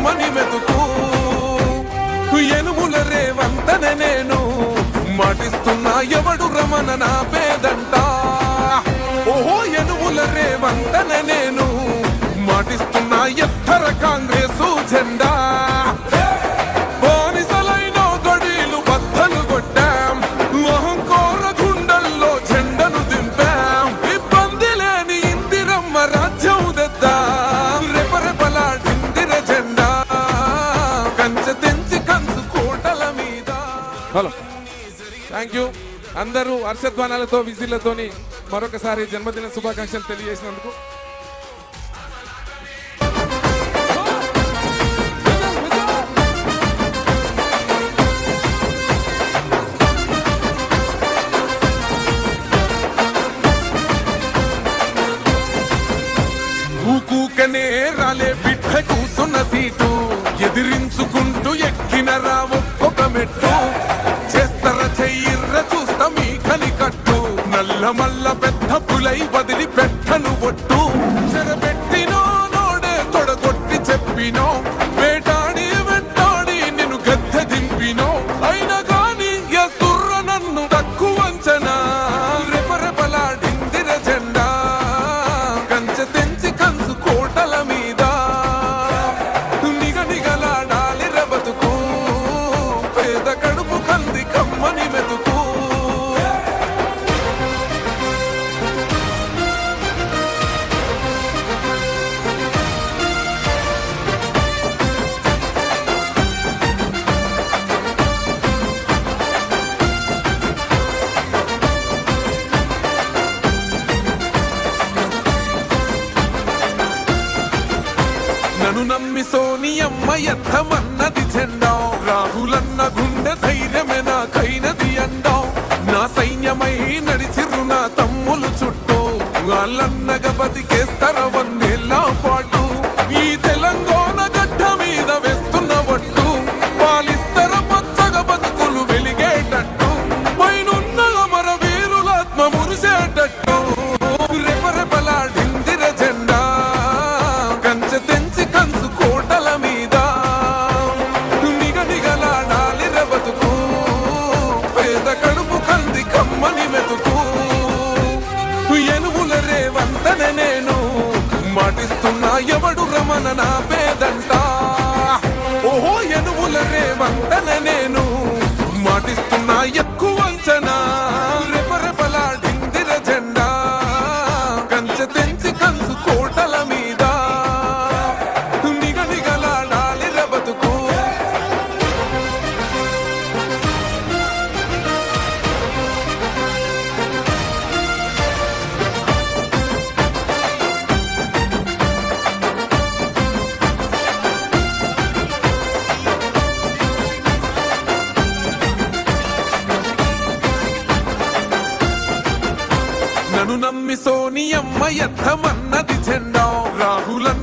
కమ్మని మెతుకు ఎనుముల రేవంతనే నేను మాటిస్తున్నా ఎవడు రమణ నా పేదంట ఓహో ఎనుముల రేవంతనే నేను మాటిస్తున్నా ఎత్తర కాంగ్రెసు జెండా బానిసలైన గడీలు బద్దలు కొట్టాం మహంకోర గుండెల్లో జెండను దింపాం ఇబ్బంది లేని ఇందిరమ్మ రాజ్యం తెద్దాం రెపరెపలాడిందిర జెండా కంచె తెంచి కంచు కోటల మీద. హలో థ్యాంక్ యూ అందరూ హర్షధ్వానాలతో విజిల్లతోని మరొకసారి జన్మదిన శుభాకాంక్షలు తెలియజేసినందుకు. ఊకూకనే రాలే బిడ్డ కూసున్న సీటు ఎదిరించుకుంటూ ఎక్కిన రా ఒక్కొక్క మెట్టు చేస్తర చెయ్యిర్ర చూస్తా మీ కనికట్టు నల్ల మల్ల పెద్ద పులై వదిలి పెట్టను ఒట్టు చెరబెట్టినో నోడే తొడగొట్టి చెప్పినో వేటాడి వెంటాడి నిన్ను గద్దె దింపినో అయినా గాని ఎసుర్ర నన్ను తక్కువ అంచనా రెపరెపలాడిందిర జెండా కంచె తెంచి కంచు కోటల మీద నిగనిగలాడాలి రబతుకు పేద కడుపు కంది కమ్మని మెతుకు. నన్ను నమ్మి సోనియమ్మ ఎత్తమన్నది జెండా రాహులన్న గుండె ధైర్యమే నాకైనది అండా నా సైన్యమై నడిచిర్రు నా తమ్ములు చుట్టూ వాళ్ళన్నగా బతికేస్తర వందేళ్ళ పాటు ఈ తెలంగాణ గడ్డ మీద వేస్తున్న ఒట్టు పాలిస్తర పచ్చగా బతుకులు వెలిగేటట్టు పైనున్న అమర వీరులాత్మ మురిసేటట్టు రెపరెపలాడిందిర జెండా కంచె తెంచి కంచు కోటల మీద నిగనిగలాడాలి రబతుకు పేద కడుపు కంది కమ్మని మెతుకు ఎనుముల రేవంతనే నేను మాటిస్తున్నా ఎవడు రమణ నా పేదంట ఓహో ఎనుముల రేవంతనే నేను మాటిస్తున్నా ఎక్కువ అంచనా రెపరెపలాడిందిర జెండా కంచె తెంచి కంచు కోటల మీద నిగనిగలాడాలి రబతుకు. నన్ను నమ్మి సోనియమ్మ ఎత్తమన్నది జెండా రాహులన్న